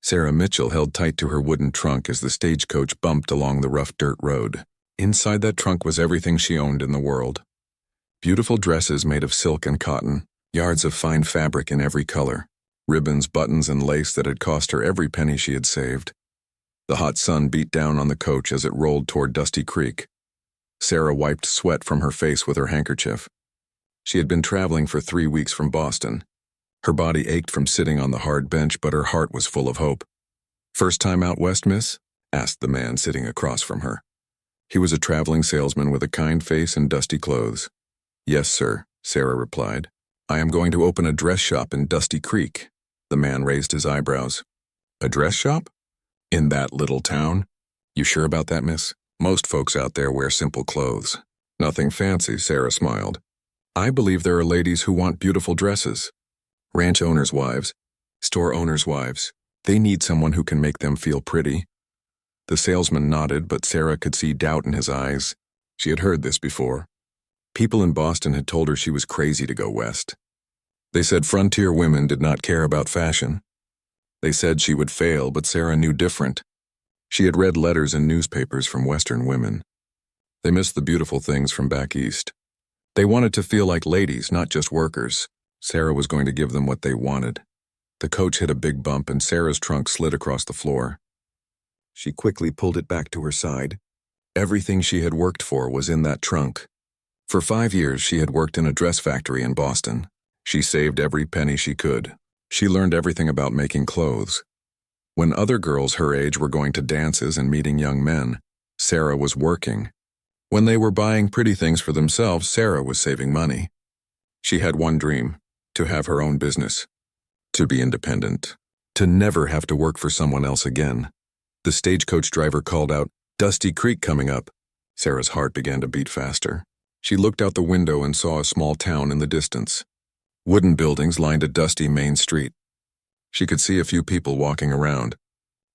Sarah Mitchell held tight to her wooden trunk as the stagecoach bumped along the rough dirt road. Inside that trunk was everything she owned in the world. Beautiful dresses made of silk and cotton, yards of fine fabric in every color, ribbons, buttons, and lace that had cost her every penny she had saved. The hot sun beat down on the coach as it rolled toward Dusty Creek. Sarah wiped sweat from her face with her handkerchief. She had been traveling for 3 weeks from Boston. Her body ached from sitting on the hard bench, but her heart was full of hope. "First time out west, miss?" asked the man sitting across from her. He was a traveling salesman with a kind face and dusty clothes. "Yes, sir," Sarah replied. "I am going to open a dress shop in Dusty Creek." The man raised his eyebrows. "A dress shop? In that little town? You sure about that, miss? Most folks out there wear simple clothes." "Nothing fancy," Sarah smiled. "I believe there are ladies who want beautiful dresses. Ranch owners' wives, store owners' wives. They need someone who can make them feel pretty." The salesman nodded, but Sarah could see doubt in his eyes. She had heard this before. People in Boston had told her she was crazy to go west. They said frontier women did not care about fashion. They said she would fail, but Sarah knew different. She had read letters in newspapers from Western women. They missed the beautiful things from back east. They wanted to feel like ladies, not just workers. Sarah was going to give them what they wanted. The coach hit a big bump and Sarah's trunk slid across the floor. She quickly pulled it back to her side. Everything she had worked for was in that trunk. For 5 years, she had worked in a dress factory in Boston. She saved every penny she could. She learned everything about making clothes. When other girls her age were going to dances and meeting young men, Sarah was working. When they were buying pretty things for themselves, Sarah was saving money. She had one dream: to have her own business, to be independent, to never have to work for someone else again. The stagecoach driver called out, "Dusty Creek coming up." Sarah's heart began to beat faster. She looked out the window and saw a small town in the distance. Wooden buildings lined a dusty main street. She could see a few people walking around.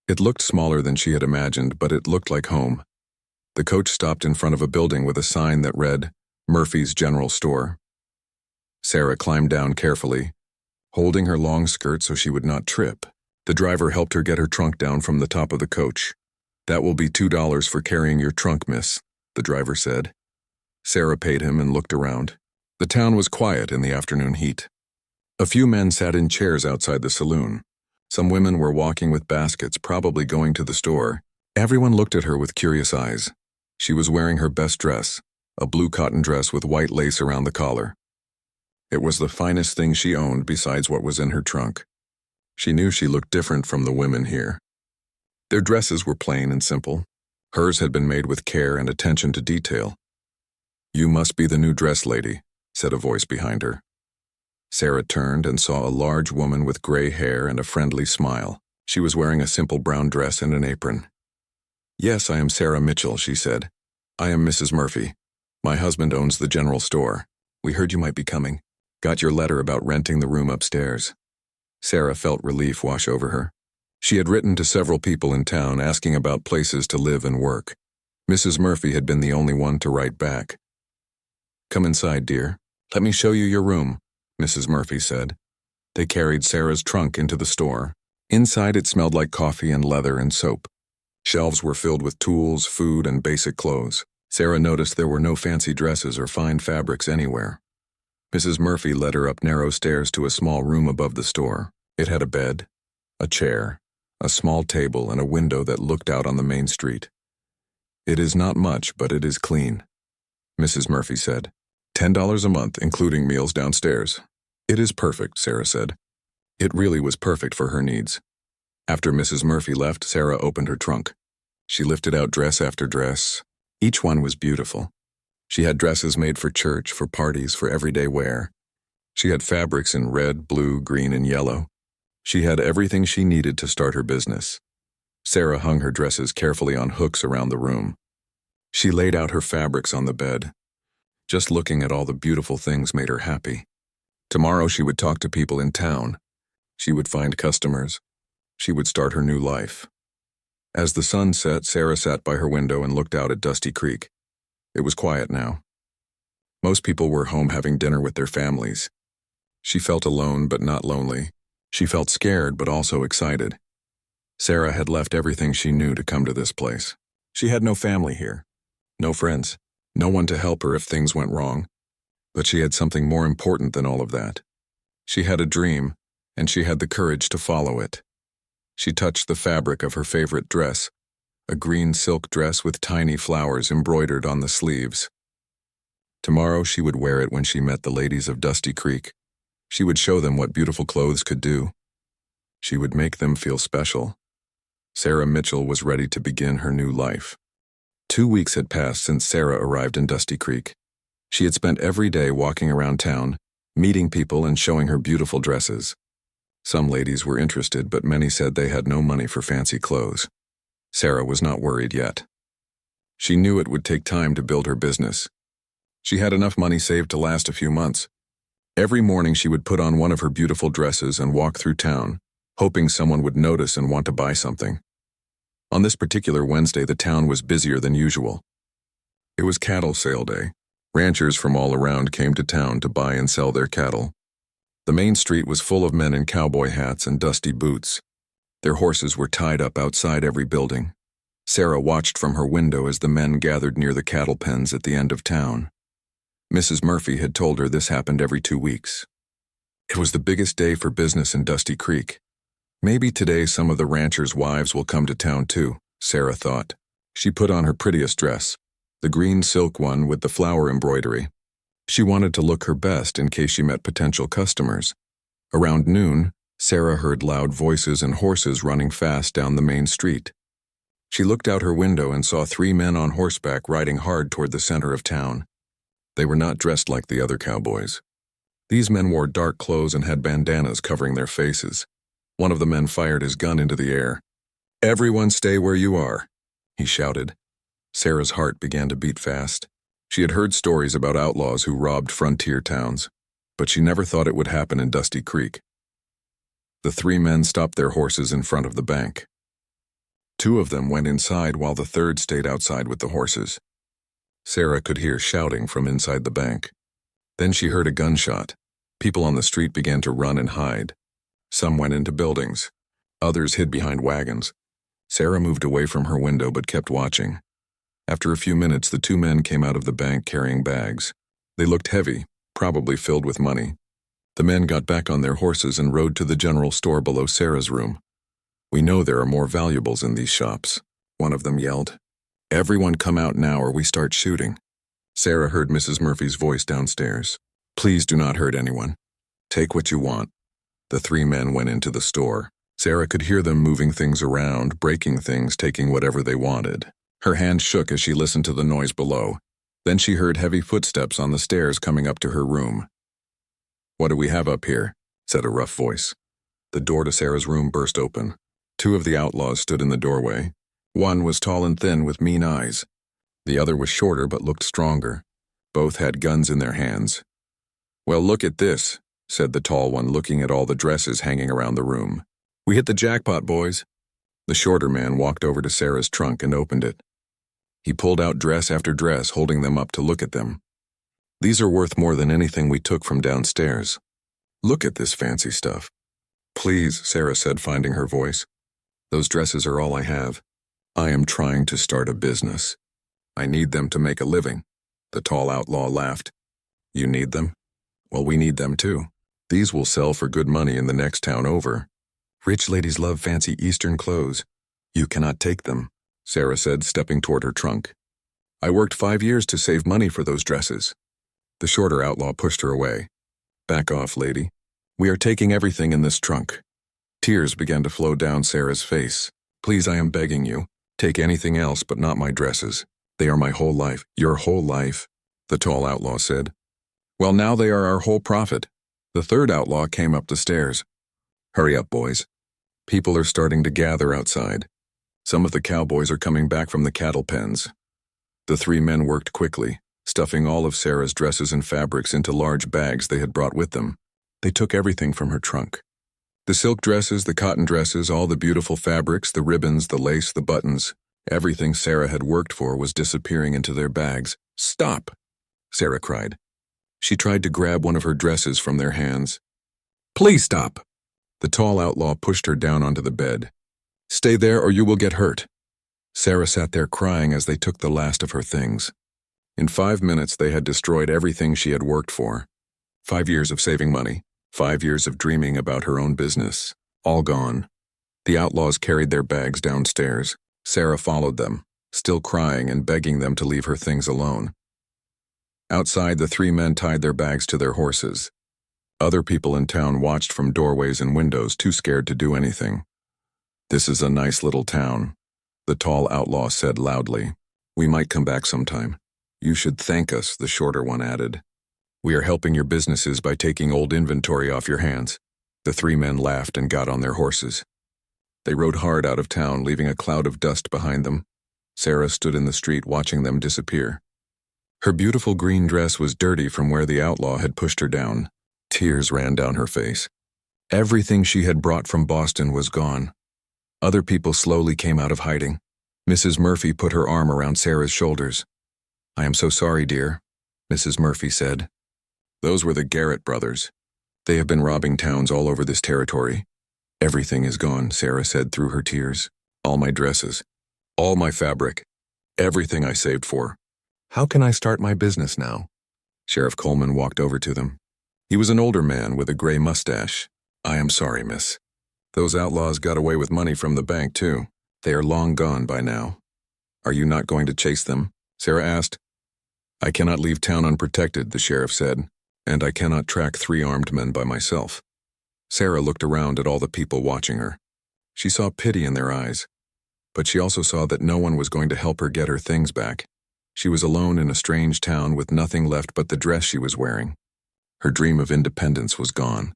It looked smaller than she had imagined, but it looked like home. The coach stopped in front of a building with a sign that read, "Murphy's General Store." Sarah climbed down carefully, holding her long skirt so she would not trip. The driver helped her get her trunk down from the top of the coach. "That will be $2 for carrying your trunk, miss," the driver said. Sarah paid him and looked around. The town was quiet in the afternoon heat. A few men sat in chairs outside the saloon. Some women were walking with baskets, probably going to the store. Everyone looked at her with curious eyes. She was wearing her best dress, a blue cotton dress with white lace around the collar. It was the finest thing she owned besides what was in her trunk. She knew she looked different from the women here. Their dresses were plain and simple. Hers had been made with care and attention to detail. "You must be the new dress lady," said a voice behind her. Sarah turned and saw a large woman with gray hair and a friendly smile. She was wearing a simple brown dress and an apron. "Yes, I am Sarah Mitchell," she said. "I am Mrs. Murphy. My husband owns the general store. We heard you might be coming. Got your letter about renting the room upstairs." Sarah felt relief wash over her. She had written to several people in town asking about places to live and work. Mrs. Murphy had been the only one to write back. "Come inside, dear. Let me show you your room," Mrs. Murphy said. They carried Sarah's trunk into the store. Inside it smelled like coffee and leather and soap. Shelves were filled with tools, food, and basic clothes. Sarah noticed there were no fancy dresses or fine fabrics anywhere. Mrs. Murphy led her up narrow stairs to a small room above the store. It had a bed, a chair, a small table, and a window that looked out on the main street. "It is not much, but it is clean," Mrs. Murphy said. $10 a month, including meals downstairs." "It is perfect," Sarah said. It really was perfect for her needs. After Mrs. Murphy left, Sarah opened her trunk. She lifted out dress after dress. Each one was beautiful. She had dresses made for church, for parties, for everyday wear. She had fabrics in red, blue, green, and yellow. She had everything she needed to start her business. Sarah hung her dresses carefully on hooks around the room. She laid out her fabrics on the bed. Just looking at all the beautiful things made her happy. Tomorrow she would talk to people in town. She would find customers. She would start her new life. As the sun set, Sarah sat by her window and looked out at Dusty Creek. It was quiet now. Most people were home having dinner with their families. She felt alone but not lonely. She felt scared but also excited. Sarah had left everything she knew to come to this place. She had no family here, no friends, no one to help her if things went wrong. But she had something more important than all of that. She had a dream, and she had the courage to follow it. She touched the fabric of her favorite dress, a green silk dress with tiny flowers embroidered on the sleeves. Tomorrow she would wear it when she met the ladies of Dusty Creek. She would show them what beautiful clothes could do. She would make them feel special. Sarah Mitchell was ready to begin her new life. 2 weeks had passed since Sarah arrived in Dusty Creek. She had spent every day walking around town, meeting people and showing her beautiful dresses. Some ladies were interested, but many said they had no money for fancy clothes. Sarah was not worried yet. She knew it would take time to build her business. She had enough money saved to last a few months. Every morning she would put on one of her beautiful dresses and walk through town, hoping someone would notice and want to buy something. On this particular Wednesday, the town was busier than usual. It was cattle sale day. Ranchers from all around came to town to buy and sell their cattle. The main street was full of men in cowboy hats and dusty boots. Their horses were tied up outside every building. Sarah watched from her window as the men gathered near the cattle pens at the end of town. Mrs. Murphy had told her this happened every 2 weeks. It was the biggest day for business in Dusty Creek. Maybe today some of the ranchers' wives will come to town too, Sarah thought. She put on her prettiest dress, the green silk one with the flower embroidery. She wanted to look her best in case she met potential customers. Around noon, Sarah heard loud voices and horses running fast down the main street. She looked out her window and saw 3 men on horseback riding hard toward the center of town. They were not dressed like the other cowboys. These men wore dark clothes and had bandanas covering their faces. One of the men fired his gun into the air. "Everyone stay where you are," he shouted. Sarah's heart began to beat fast. She had heard stories about outlaws who robbed frontier towns, but she never thought it would happen in Dusty Creek. The 3 men stopped their horses in front of the bank. 2 of them went inside while the 3rd stayed outside with the horses. Sarah could hear shouting from inside the bank. Then she heard a gunshot. People on the street began to run and hide. Some went into buildings. Others hid behind wagons. Sarah moved away from her window but kept watching. After a few minutes, the 2 men came out of the bank carrying bags. They looked heavy, probably filled with money. The men got back on their horses and rode to the general store below Sarah's room. "We know there are more valuables in these shops," one of them yelled. "Everyone come out now or we start shooting." Sarah heard Mrs. Murphy's voice downstairs. "Please do not hurt anyone. Take what you want." The 3 men went into the store. Sarah could hear them moving things around, breaking things, taking whatever they wanted. Her hand shook as she listened to the noise below. Then she heard heavy footsteps on the stairs coming up to her room. "What do we have up here?" said a rough voice. The door to Sarah's room burst open. 2 of the outlaws stood in the doorway. One was tall and thin with mean eyes. The other was shorter but looked stronger. Both had guns in their hands. "Well, look at this," said the tall one, looking at all the dresses hanging around the room. "We hit the jackpot, boys." The shorter man walked over to Sarah's trunk and opened it. He pulled out dress after dress, holding them up to look at them. "These are worth more than anything we took from downstairs. Look at this fancy stuff." "Please," Sarah said, finding her voice. "Those dresses are all I have. I am trying to start a business. I need them to make a living." The tall outlaw laughed. "You need them? Well, we need them too. These will sell for good money in the next town over. Rich ladies love fancy Eastern clothes. You cannot take them," Sarah said, stepping toward her trunk. "I worked 5 years to save money for those dresses." The shorter outlaw pushed her away. "Back off, lady. We are taking everything in this trunk." Tears began to flow down Sarah's face. "Please, I am begging you. Take anything else but not my dresses. They are my whole life." "Your whole life," the tall outlaw said. "Well, now they are our whole profit." The 3rd outlaw came up the stairs. "Hurry up, boys. People are starting to gather outside. Some of the cowboys are coming back from the cattle pens." The 3 men worked quickly, stuffing all of Sarah's dresses and fabrics into large bags they had brought with them. They took everything from her trunk. The silk dresses, the cotton dresses, all the beautiful fabrics, the ribbons, the lace, the buttons. Everything Sarah had worked for was disappearing into their bags. "Stop!" Sarah cried. She tried to grab one of her dresses from their hands. "Please stop!" The tall outlaw pushed her down onto the bed. Stay there or you will get hurt. Sarah sat there crying as they took the last of her things. In 5 minutes, they had destroyed everything she had worked for. 5 years of saving money, 5 years of dreaming about her own business, all gone. The outlaws carried their bags downstairs. Sarah followed them, still crying and begging them to leave her things alone. Outside, the 3 men tied their bags to their horses. Other people in town watched from doorways and windows, too scared to do anything. "This is a nice little town," the tall outlaw said loudly. "We might come back sometime." "You should thank us," the shorter one added. "We are helping your businesses by taking old inventory off your hands." The 3 men laughed and got on their horses. They rode hard out of town, leaving a cloud of dust behind them. Sarah stood in the street watching them disappear. Her beautiful green dress was dirty from where the outlaw had pushed her down. Tears ran down her face. Everything she had brought from Boston was gone. Other people slowly came out of hiding. Mrs. Murphy put her arm around Sarah's shoulders. "I am so sorry, dear," Mrs. Murphy said. "Those were the Garrett brothers. They have been robbing towns all over this territory. Everything is gone," Sarah said through her tears. "All my dresses, all my fabric, everything I saved for. How can I start my business now?" Sheriff Coleman walked over to them. He was an older man with a gray mustache. "I am sorry, miss. Those outlaws got away with money from the bank, too. They are long gone by now." "Are you not going to chase them?" Sarah asked. "I cannot leave town unprotected," the sheriff said, "and I cannot track 3 armed men by myself." Sarah looked around at all the people watching her. She saw pity in their eyes, but she also saw that no one was going to help her get her things back. She was alone in a strange town with nothing left but the dress she was wearing. Her dream of independence was gone.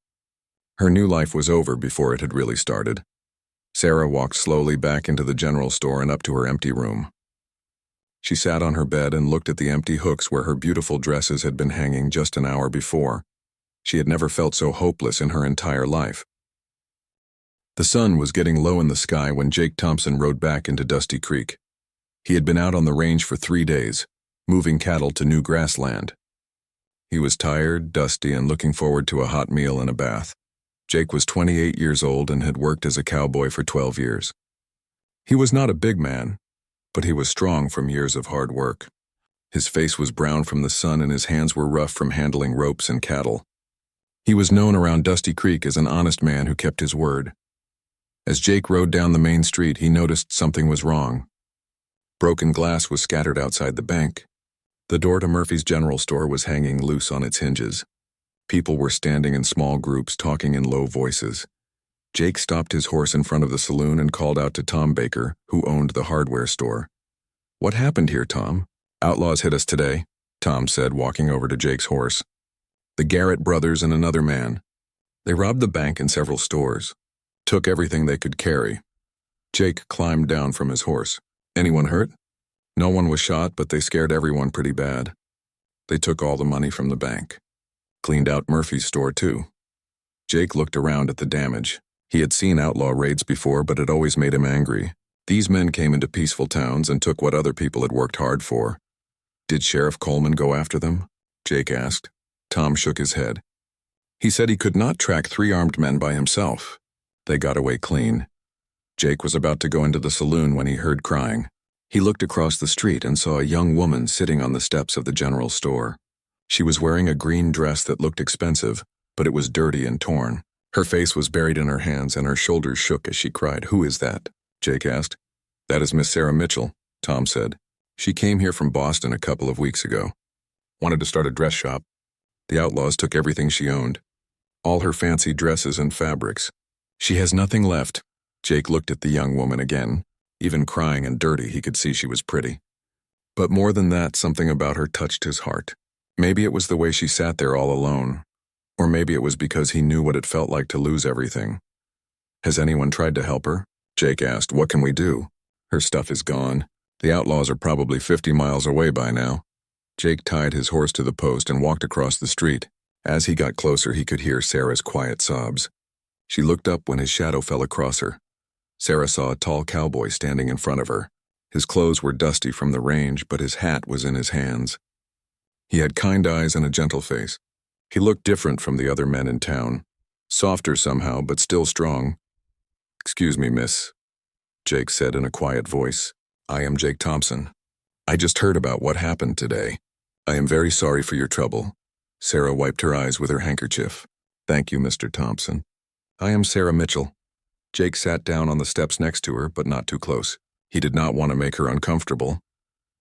Her new life was over before it had really started. Sarah walked slowly back into the general store and up to her empty room. She sat on her bed and looked at the empty hooks where her beautiful dresses had been hanging just an hour before. She had never felt so hopeless in her entire life. The sun was getting low in the sky when Jake Thompson rode back into Dusty Creek. He had been out on the range for 3 days, moving cattle to new grassland. He was tired, dusty, and looking forward to a hot meal and a bath. Jake was 28 years old and had worked as a cowboy for 12 years. He was not a big man, but he was strong from years of hard work. His face was brown from the sun and his hands were rough from handling ropes and cattle. He was known around Dusty Creek as an honest man who kept his word. As Jake rode down the main street, he noticed something was wrong. Broken glass was scattered outside the bank. The door to Murphy's general store was hanging loose on its hinges. People were standing in small groups, talking in low voices. Jake stopped his horse in front of the saloon and called out to Tom Baker, who owned the hardware store. "What happened here, Tom?" "Outlaws hit us today," Tom said, walking over to Jake's horse. "The Garrett brothers and another man. They robbed the bank and several stores. Took everything they could carry." Jake climbed down from his horse. "Anyone hurt?" "No one was shot, but they scared everyone pretty bad. They took all the money from the bank. Cleaned out Murphy's store, too." Jake looked around at the damage. He had seen outlaw raids before, but it always made him angry. These men came into peaceful towns and took what other people had worked hard for. "Did Sheriff Coleman go after them?" Jake asked. Tom shook his head. "He said he could not track 3 armed men by himself. They got away clean." Jake was about to go into the saloon when he heard crying. He looked across the street and saw a young woman sitting on the steps of the general store. She was wearing a green dress that looked expensive, but it was dirty and torn. Her face was buried in her hands and her shoulders shook as she cried. "Who is that?" Jake asked. "That is Miss Sarah Mitchell," Tom said. "She came here from Boston a couple of weeks ago. Wanted to start a dress shop. The outlaws took everything she owned. All her fancy dresses and fabrics. She has nothing left." Jake looked at the young woman again. Even crying and dirty, he could see she was pretty. But more than that, something about her touched his heart. Maybe it was the way she sat there all alone. Or maybe it was because he knew what it felt like to lose everything. "Has anyone tried to help her?" Jake asked. "What can we do? Her stuff is gone. The outlaws are probably 50 miles away by now." Jake tied his horse to the post and walked across the street. As he got closer, he could hear Sarah's quiet sobs. She looked up when his shadow fell across her. Sarah saw a tall cowboy standing in front of her. His clothes were dusty from the range, but his hat was in his hands. He had kind eyes and a gentle face. He looked different from the other men in town. Softer somehow, but still strong. "Excuse me, miss. Jake said in a quiet voice. I am Jake Thompson. I just heard about what happened today. I am very sorry for your trouble. Sarah wiped her eyes with her handkerchief. Thank you, Mr. Thompson. I am Sarah Mitchell. Jake sat down on the steps next to her, but not too close. He did not want to make her uncomfortable.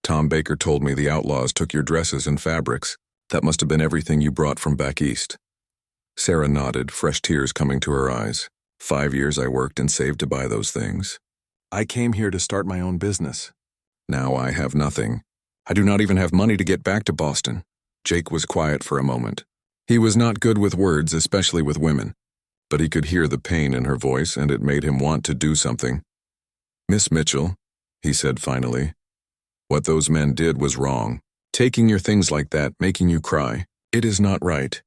Tom Baker told me the outlaws took your dresses and fabrics. That must have been everything you brought from back east. Sarah nodded, fresh tears coming to her eyes. 5 years I worked and saved to buy those things. I came here to start my own business. Now I have nothing. I do not even have money to get back to Boston. Jake was quiet for a moment. He was not good with words, especially with women. But he could hear the pain in her voice, and it made him want to do something. Miss Mitchell, he said finally, what those men did was wrong. Taking your things like that, making you cry, it is not right.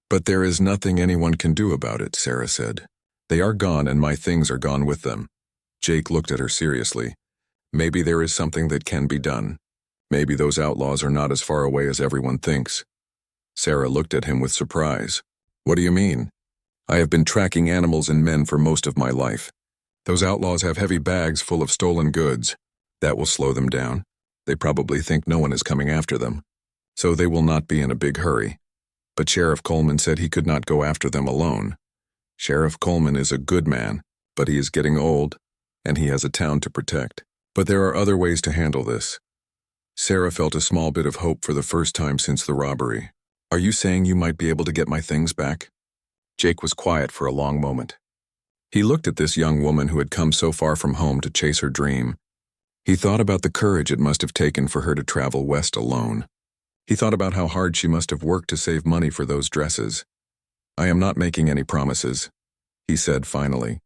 But there is nothing anyone can do about it, Sarah said. They are gone and my things are gone with them. Jake looked at her seriously. Maybe there is something that can be done. Maybe those outlaws are not as far away as everyone thinks. Sarah looked at him with surprise. What do you mean? I have been tracking animals and men for most of my life. Those outlaws have heavy bags full of stolen goods. That will slow them down. They probably think no one is coming after them. So they will not be in a big hurry. But Sheriff Coleman said he could not go after them alone. Sheriff Coleman is a good man, but he is getting old, and he has a town to protect. But there are other ways to handle this. Sarah felt a small bit of hope for the first time since the robbery. Are you saying you might be able to get my things back? Jake was quiet for a long moment. He looked at this young woman who had come so far from home to chase her dream. He thought about the courage it must have taken for her to travel west alone. He thought about how hard she must have worked to save money for those dresses. I am not making any promises, he said finally,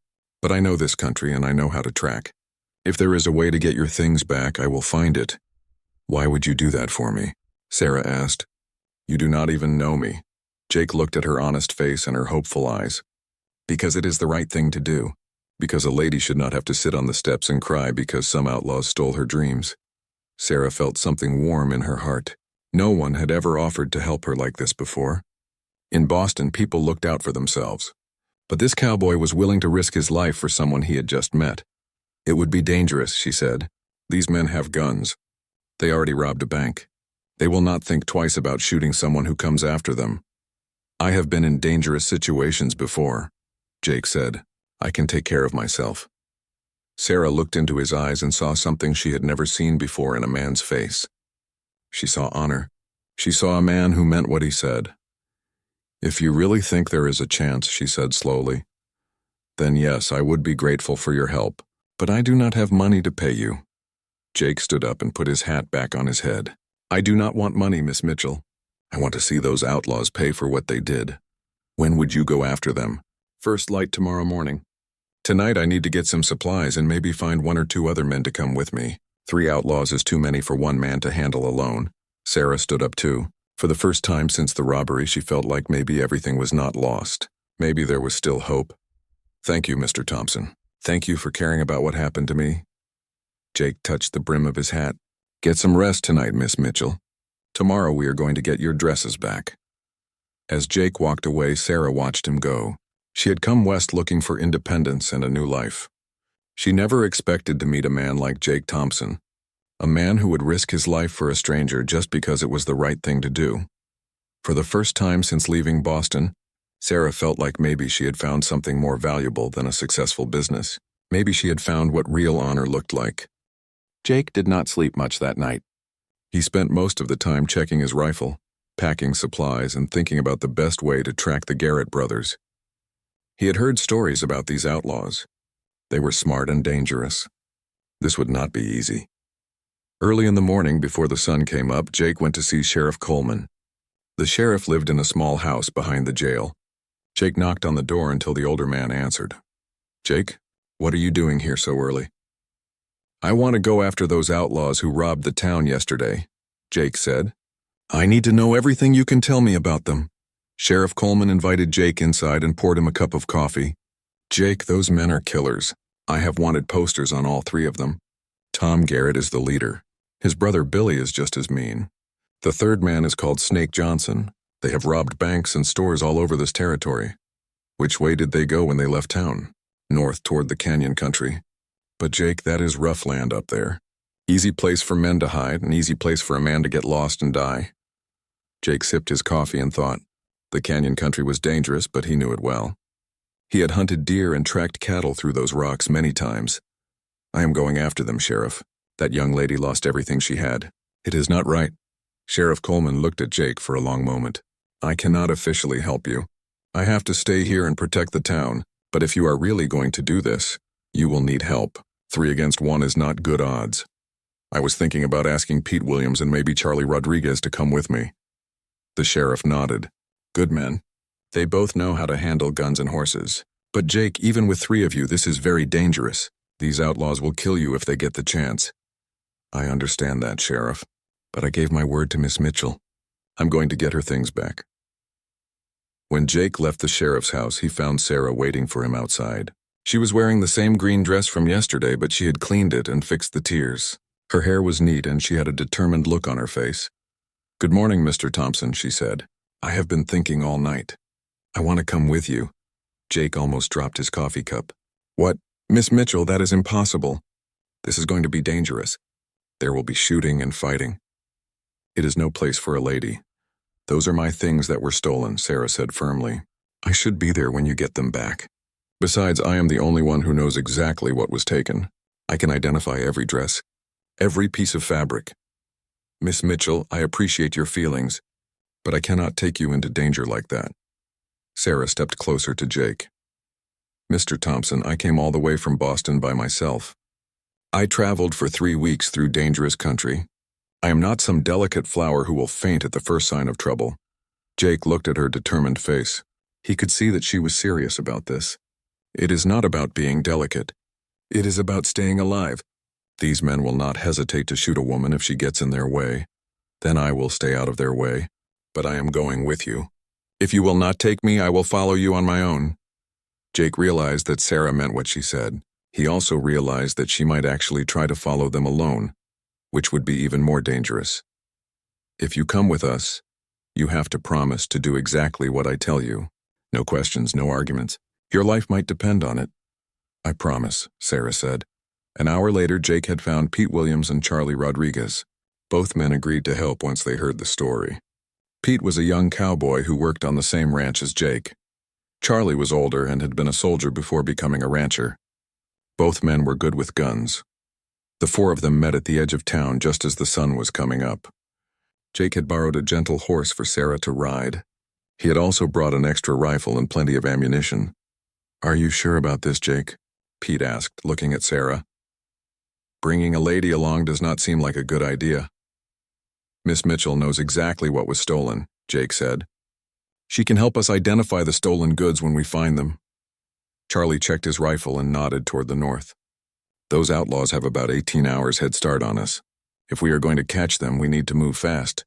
but I know this country and I know how to track. If there is a way to get your things back, I will find it. Why would you do that for me? Sarah asked. You do not even know me. Jake looked at her honest face and her hopeful eyes. Because it is the right thing to do. Because a lady should not have to sit on the steps and cry because some outlaws stole her dreams. Sarah felt something warm in her heart. No one had ever offered to help her like this before. In Boston, people looked out for themselves. But this cowboy was willing to risk his life for someone he had just met. It would be dangerous, she said. These men have guns. They already robbed a bank. They will not think twice about shooting someone who comes after them. I have been in dangerous situations before, Jake said. I can take care of myself. Sarah looked into his eyes and saw something she had never seen before in a man's face. She saw honor. She saw a man who meant what he said. If you really think there is a chance, she said slowly, then yes, I would be grateful for your help, but I do not have money to pay you. Jake stood up and put his hat back on his head. I do not want money, Miss Mitchell. I want to see those outlaws pay for what they did. When would you go after them? First light tomorrow morning. Tonight I need to get some supplies and maybe find 1 or 2 other men to come with me. 3 outlaws is too many for one man to handle alone. Sarah stood up too. For the first time since the robbery, she felt like maybe everything was not lost. Maybe there was still hope. Thank you, Mr. Thompson. Thank you for caring about what happened to me. Jake touched the brim of his hat. Get some rest tonight, Miss Mitchell. Tomorrow we are going to get your dresses back. As Jake walked away, Sarah watched him go. She had come west looking for independence and a new life. She never expected to meet a man like Jake Thompson, a man who would risk his life for a stranger just because it was the right thing to do. For the first time since leaving Boston, Sarah felt like maybe she had found something more valuable than a successful business. Maybe she had found what real honor looked like. Jake did not sleep much that night. He spent most of the time checking his rifle, packing supplies, and thinking about the best way to track the Garrett brothers. He had heard stories about these outlaws. They were smart and dangerous. This would not be easy. Early in the morning, before the sun came up, Jake went to see Sheriff Coleman. The sheriff lived in a small house behind the jail. Jake knocked on the door until the older man answered. Jake, what are you doing here so early? I want to go after those outlaws who robbed the town yesterday, Jake said. I need to know everything you can tell me about them. Sheriff Coleman invited Jake inside and poured him a cup of coffee. Jake, those men are killers. I have wanted posters on all 3 of them. Tom Garrett is the leader. His brother Billy is just as mean. The 3rd man is called Snake Johnson. They have robbed banks and stores all over this territory. Which way did they go when they left town? North toward the canyon country. But Jake, that is rough land up there. Easy place for men to hide, an easy place for a man to get lost and die. Jake sipped his coffee and thought. The canyon country was dangerous, but he knew it well. He had hunted deer and tracked cattle through those rocks many times. I am going after them, Sheriff. That young lady lost everything she had. It is not right. Sheriff Coleman looked at Jake for a long moment. I cannot officially help you. I have to stay here and protect the town, but if you are really going to do this, you will need help. 3 against 1 is not good odds. I was thinking about asking Pete Williams and maybe Charlie Rodriguez to come with me. The sheriff nodded. Good men. They both know how to handle guns and horses. But Jake, even with 3 of you, this is very dangerous. These outlaws will kill you if they get the chance. I understand that, Sheriff. But I gave my word to Miss Mitchell. I'm going to get her things back. When Jake left the sheriff's house, he found Sarah waiting for him outside. She was wearing the same green dress from yesterday, but she had cleaned it and fixed the tears. Her hair was neat and she had a determined look on her face. Good morning, Mr. Thompson, she said. I have been thinking all night. I want to come with you. Jake almost dropped his coffee cup. What? Miss Mitchell, that is impossible. This is going to be dangerous. There will be shooting and fighting. It is no place for a lady. Those are my things that were stolen, Sarah said firmly. I should be there when you get them back. Besides, I am the only one who knows exactly what was taken. I can identify every dress, every piece of fabric. Miss Mitchell, I appreciate your feelings, but I cannot take you into danger like that. Sarah stepped closer to Jake. Mr. Thompson, I came all the way from Boston by myself. I traveled for 3 weeks through dangerous country. I am not some delicate flower who will faint at the first sign of trouble. Jake looked at her determined face. He could see that she was serious about this. It is not about being delicate. It is about staying alive. These men will not hesitate to shoot a woman if she gets in their way. Then I will stay out of their way. But I am going with you. If you will not take me, I will follow you on my own. Jake realized that Sarah meant what she said. He also realized that she might actually try to follow them alone, which would be even more dangerous. If you come with us, you have to promise to do exactly what I tell you. No questions, no arguments. Your life might depend on it. I promise, Sarah said. An hour later, Jake had found Pete Williams and Charlie Rodriguez. Both men agreed to help once they heard the story. Pete was a young cowboy who worked on the same ranch as Jake. Charlie was older and had been a soldier before becoming a rancher. Both men were good with guns. The 4 of them met at the edge of town just as the sun was coming up. Jake had borrowed a gentle horse for Sarah to ride. He had also brought an extra rifle and plenty of ammunition. Are you sure about this, Jake? Pete asked, looking at Sarah. Bringing a lady along does not seem like a good idea. Miss Mitchell knows exactly what was stolen, Jake said. She can help us identify the stolen goods when we find them. Charlie checked his rifle and nodded toward the north. Those outlaws have about 18 hours head start on us. If we are going to catch them, we need to move fast.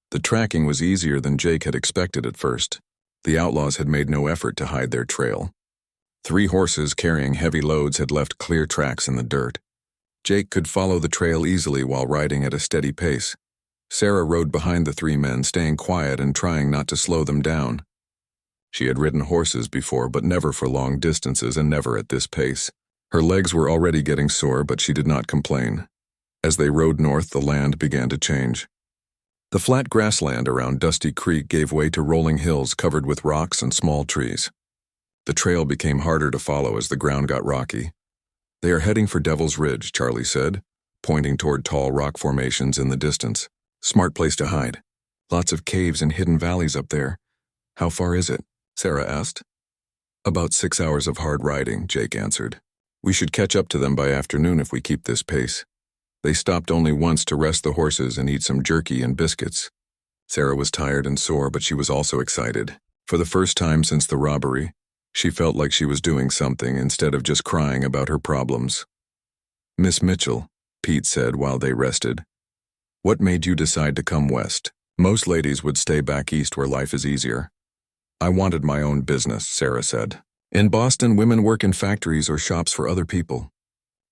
The tracking was easier than Jake had expected at first. The outlaws had made no effort to hide their trail. 3 horses carrying heavy loads had left clear tracks in the dirt. Jake could follow the trail easily while riding at a steady pace. Sarah rode behind the 3 men, staying quiet and trying not to slow them down. She had ridden horses before, but never for long distances and never at this pace. Her legs were already getting sore, but she did not complain. As they rode north, the land began to change. The flat grassland around Dusty Creek gave way to rolling hills covered with rocks and small trees. The trail became harder to follow as the ground got rocky. They are heading for Devil's Ridge, Charlie said, pointing toward tall rock formations in the distance. Smart place to hide. Lots of caves and hidden valleys up there. How far is it? Sarah asked. About 6 hours of hard riding, Jake answered. We should catch up to them by afternoon if we keep this pace. They stopped only once to rest the horses and eat some jerky and biscuits. Sarah was tired and sore, but she was also excited. For the first time since the robbery, she felt like she was doing something instead of just crying about her problems. Miss Mitchell, Pete said while they rested. What made you decide to come west? Most ladies would stay back east where life is easier. I wanted my own business, Sarah said. In Boston, women work in factories or shops for other people.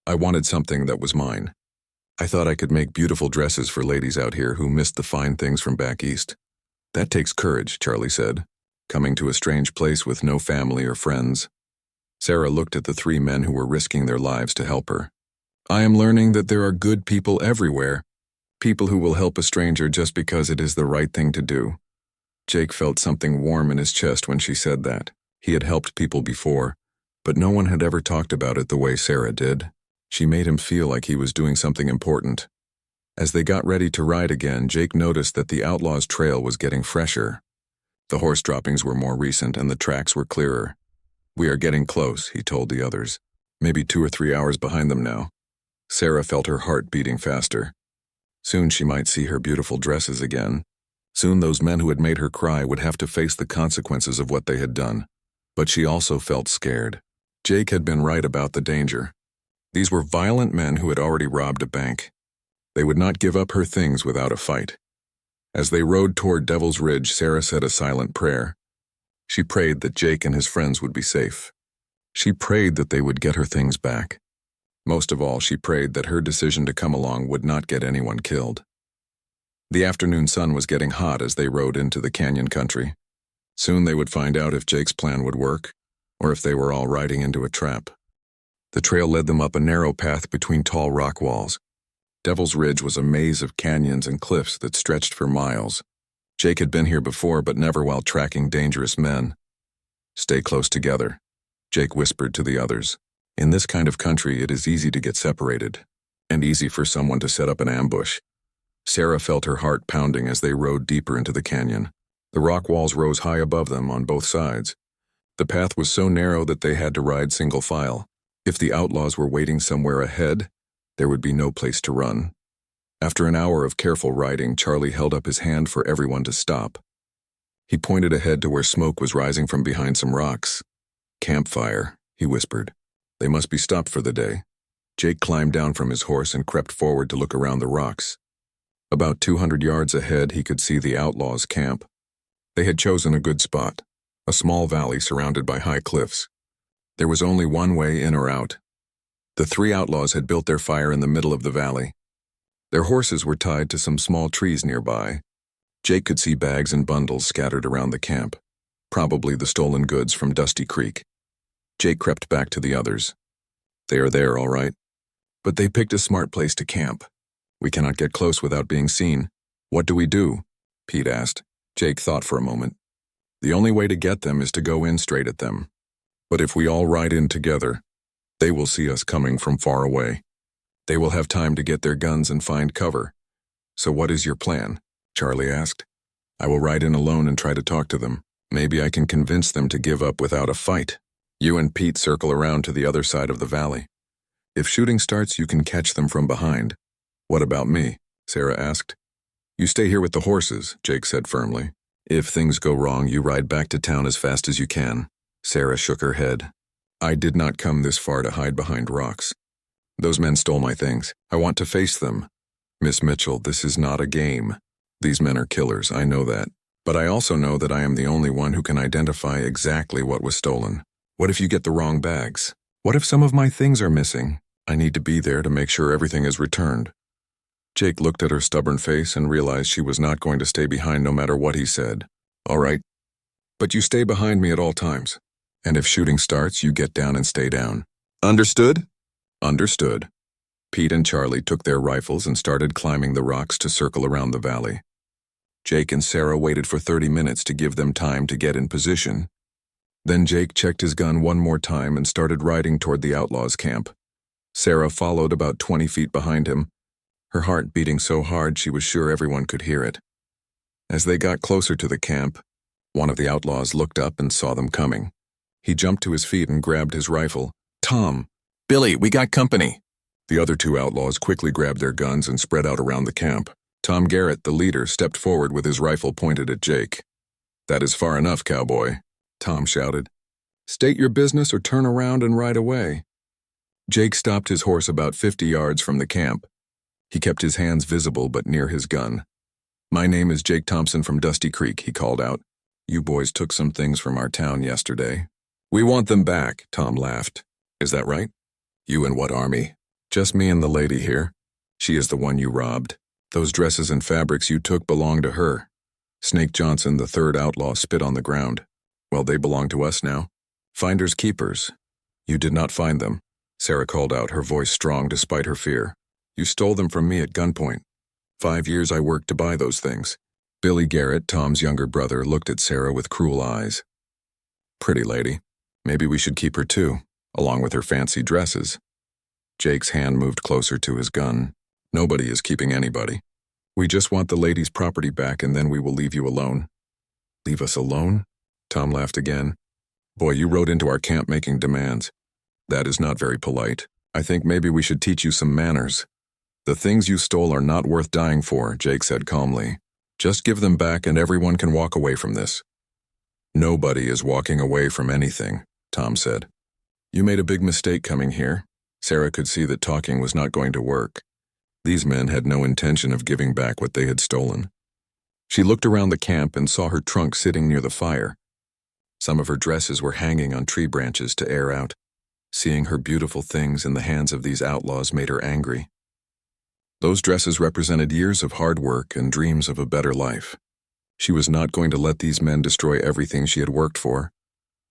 I wanted something that was mine. I thought I could make beautiful dresses for ladies out here who missed the fine things from back east. That takes courage, Charlie said, coming to a strange place with no family or friends. Sarah looked at the three men who were risking their lives to help her. I am learning that there are good people everywhere, people who will help a stranger just because it is the right thing to do. Jake felt something warm in his chest when she said that. He had helped people before, but no one had ever talked about it the way Sarah did. She made him feel like he was doing something important. As they got ready to ride again, Jake noticed that the outlaws' trail was getting fresher. The horse droppings were more recent and the tracks were clearer. We are getting close, he told the others. Maybe 2 or 3 hours behind them now. Sarah felt her heart beating faster. Soon she might see her beautiful dresses again. Soon those men who had made her cry would have to face the consequences of what they had done. But she also felt scared. Jake had been right about the danger. These were violent men who had already robbed a bank. They would not give up her things without a fight. As they rode toward Devil's Ridge, Sarah said a silent prayer. She prayed that Jake and his friends would be safe. She prayed that they would get her things back. Most of all, she prayed that her decision to come along would not get anyone killed. The afternoon sun was getting hot as they rode into the canyon country. Soon they would find out if Jake's plan would work, or if they were all riding into a trap. The trail led them up a narrow path between tall rock walls. Devil's Ridge was a maze of canyons and cliffs that stretched for miles. Jake had been here before, but never while tracking dangerous men. Stay close together, Jake whispered to the others. In this kind of country, it is easy to get separated, and easy for someone to set up an ambush. Sarah felt her heart pounding as they rode deeper into the canyon. The rock walls rose high above them on both sides. The path was so narrow that they had to ride single file. If the outlaws were waiting somewhere ahead, there would be no place to run. After an hour of careful riding, Charlie held up his hand for everyone to stop. He pointed ahead to where smoke was rising from behind some rocks. Campfire, he whispered. They must be stopped for the day. Jake climbed down from his horse and crept forward to look around the rocks. About 200 yards ahead, he could see the outlaws' camp. They had chosen a good spot, a small valley surrounded by high cliffs. There was only one way in or out. The three outlaws had built their fire in the middle of the valley. Their horses were tied to some small trees nearby. Jake could see bags and bundles scattered around the camp, probably the stolen goods from Dusty Creek. Jake crept back to the others. They are there, all right. But they picked a smart place to camp. We cannot get close without being seen. What do we do? Pete asked. Jake thought for a moment. The only way to get them is to go in straight at them. But if we all ride in together, they will see us coming from far away. They will have time to get their guns and find cover. So what is your plan? Charlie asked. I will ride in alone and try to talk to them. Maybe I can convince them to give up without a fight. You and Pete circle around to the other side of the valley. If shooting starts, you can catch them from behind. What about me? Sarah asked. You stay here with the horses, Jake said firmly. If things go wrong, you ride back to town as fast as you can. Sarah shook her head. I did not come this far to hide behind rocks. Those men stole my things. I want to face them. Miss Mitchell, this is not a game. These men are killers, I know that. But I also know that I am the only one who can identify exactly what was stolen. What if you get the wrong bags? What if some of my things are missing? I need to be there to make sure everything is returned. Jake looked at her stubborn face and realized she was not going to stay behind no matter what he said. All right. But you stay behind me at all times. And if shooting starts, you get down and stay down. Understood? Understood. Pete and Charlie took their rifles and started climbing the rocks to circle around the valley. Jake and Sarah waited for 30 minutes to give them time to get in position. Then Jake checked his gun one more time and started riding toward the outlaws' camp. Sarah followed about 20 feet behind him, her heart beating so hard she was sure everyone could hear it. As they got closer to the camp, one of the outlaws looked up and saw them coming. He jumped to his feet and grabbed his rifle. Tom! Billy, we got company! The other two outlaws quickly grabbed their guns and spread out around the camp. Tom Garrett, the leader, stepped forward with his rifle pointed at Jake. That is far enough, cowboy, Tom shouted. State your business or turn around and ride away. Jake stopped his horse about 50 yards from the camp. He kept his hands visible but near his gun. My name is Jake Thompson from Dusty Creek, he called out. You boys took some things from our town yesterday. We want them back, Tom laughed. Is that right? You and what army? Just me and the lady here. She is the one you robbed. Those dresses and fabrics you took belong to her. Snake Johnson, the third outlaw, spit on the ground. Well, they belong to us now. Finders keepers. You did not find them, Sarah called out, her voice strong despite her fear. You stole them from me at gunpoint. 5 years I worked to buy those things. Billy Garrett, Tom's younger brother, looked at Sarah with cruel eyes. Pretty lady. Maybe we should keep her too, along with her fancy dresses. Jake's hand moved closer to his gun. Nobody is keeping anybody. We just want the lady's property back and then we will leave you alone. Leave us alone? Tom laughed again. Boy, you rode into our camp making demands. That is not very polite. I think maybe we should teach you some manners. The things you stole are not worth dying for, Jake said calmly. Just give them back and everyone can walk away from this. Nobody is walking away from anything, Tom said. You made a big mistake coming here. Sarah could see that talking was not going to work. These men had no intention of giving back what they had stolen. She looked around the camp and saw her trunk sitting near the fire. Some of her dresses were hanging on tree branches to air out. Seeing her beautiful things in the hands of these outlaws made her angry. Those dresses represented years of hard work and dreams of a better life. She was not going to let these men destroy everything she had worked for.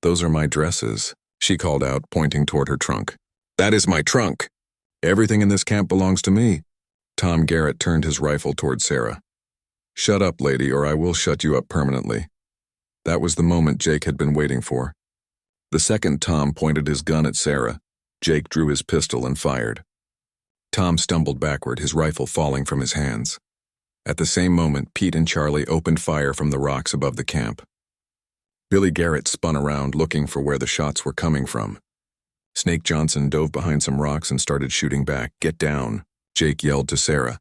Those are my dresses, she called out, pointing toward her trunk. That is my trunk. Everything in this camp belongs to me. Tom Garrett turned his rifle toward Sarah. Shut up, lady, or I will shut you up permanently. That was the moment Jake had been waiting for. The second Tom pointed his gun at Sarah, Jake drew his pistol and fired. Tom stumbled backward, his rifle falling from his hands. At the same moment, Pete and Charlie opened fire from the rocks above the camp. Billy Garrett spun around, looking for where the shots were coming from. Snake Johnson dove behind some rocks and started shooting back. Get down, Jake yelled to Sarah.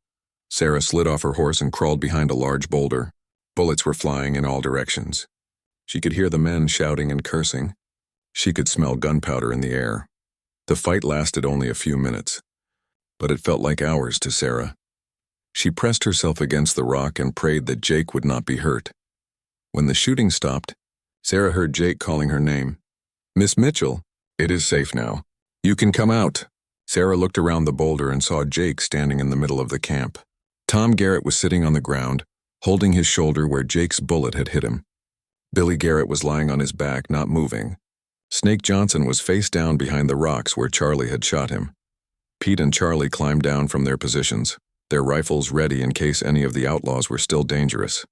Sarah slid off her horse and crawled behind a large boulder. Bullets were flying in all directions. She could hear the men shouting and cursing. She could smell gunpowder in the air. The fight lasted only a few minutes, but it felt like hours to Sarah. She pressed herself against the rock and prayed that Jake would not be hurt. When the shooting stopped, Sarah heard Jake calling her name. Miss Mitchell, it is safe now. You can come out. Sarah looked around the boulder and saw Jake standing in the middle of the camp. Tom Garrett was sitting on the ground, holding his shoulder where Jake's bullet had hit him. Billy Garrett was lying on his back, not moving. Snake Johnson was face down behind the rocks where Charlie had shot him. Pete and Charlie climbed down from their positions, their rifles ready in case any of the outlaws were still dangerous.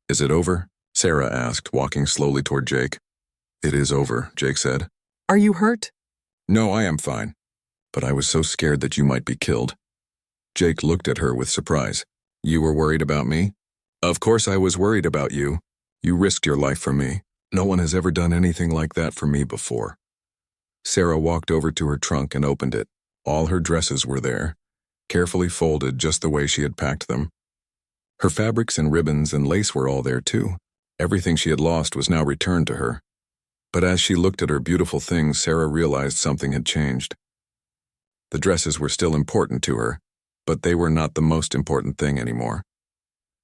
Is it over? Sarah asked, walking slowly toward Jake. It is over, Jake said. Are you hurt? No, I am fine. But I was so scared that you might be killed. Jake looked at her with surprise. You were worried about me? Of course I was worried about you. You risked your life for me. No one has ever done anything like that for me before. Sarah walked over to her trunk and opened it. All her dresses were there, carefully folded just the way she had packed them. Her fabrics and ribbons and lace were all there too. Everything she had lost was now returned to her. But as she looked at her beautiful things, Sarah realized something had changed. The dresses were still important to her, but they were not the most important thing anymore.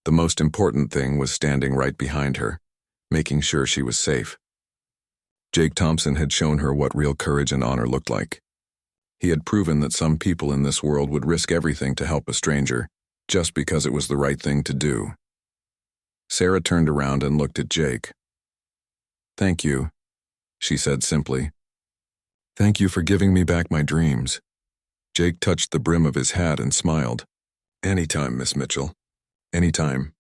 The most important thing was standing right behind her, making sure she was safe. Jake Thompson had shown her what real courage and honor looked like. He had proven that some people in this world would risk everything to help a stranger, just because it was the right thing to do. Sarah turned around and looked at Jake. Thank you, she said simply. Thank you for giving me back my dreams. Jake touched the brim of his hat and smiled. Anytime, Miss Mitchell. Anytime.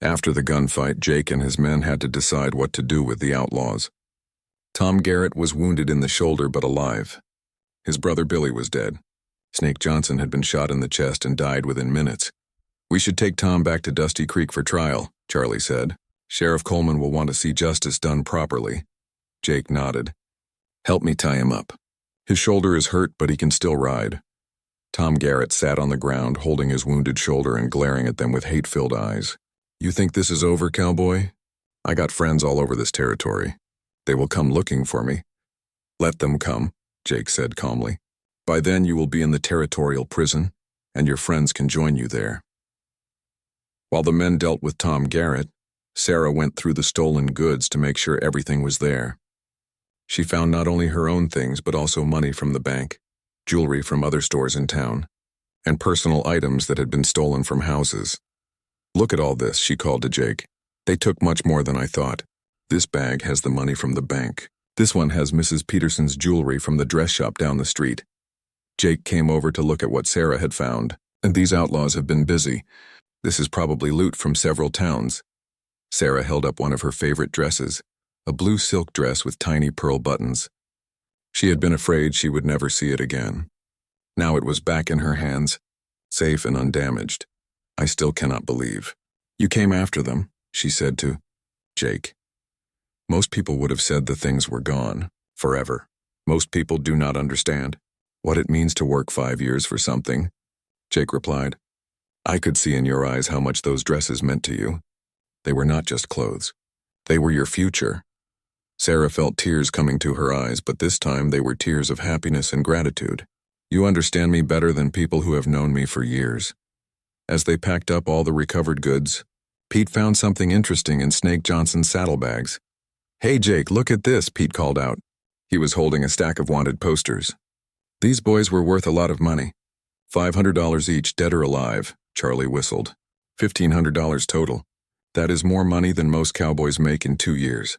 After the gunfight, Jake and his men had to decide what to do with the outlaws. Tom Garrett was wounded in the shoulder but alive. His brother Billy was dead. Snake Johnson had been shot in the chest and died within minutes. We should take Tom back to Dusty Creek for trial, Charlie said. Sheriff Coleman will want to see justice done properly. Jake nodded. Help me tie him up. His shoulder is hurt, but he can still ride. Tom Garrett sat on the ground, holding his wounded shoulder and glaring at them with hate-filled eyes. You think this is over, Cowboy? I got friends all over this territory. They will come looking for me. Let them come, Jake said calmly. By then you will be in the territorial prison, and your friends can join you there. While the men dealt with Tom Garrett, Sarah went through the stolen goods to make sure everything was there. She found not only her own things but also money from the bank, jewelry from other stores in town, and personal items that had been stolen from houses. Look at all this, she called to Jake. They took much more than I thought. This bag has the money from the bank. This one has Mrs. Peterson's jewelry from the dress shop down the street. Jake came over to look at what Sarah had found, and these outlaws have been busy. This is probably loot from several towns. Sarah held up one of her favorite dresses, a blue silk dress with tiny pearl buttons. She had been afraid she would never see it again. Now it was back in her hands, safe and undamaged. I still cannot believe. You came after them, she said to Jake. Most people would have said the things were gone, forever. Most people do not understand what it means to work 5 years for something, Jake replied. I could see in your eyes how much those dresses meant to you. They were not just clothes. They were your future. Sarah felt tears coming to her eyes, but this time they were tears of happiness and gratitude. You understand me better than people who have known me for years. As they packed up all the recovered goods, Pete found something interesting in Snake Johnson's saddlebags. Hey Jake, look at this, Pete called out. He was holding a stack of wanted posters. These boys were worth a lot of money. $500 each, dead or alive, Charlie whistled. $1,500 total. That is more money than most cowboys make in 2 years.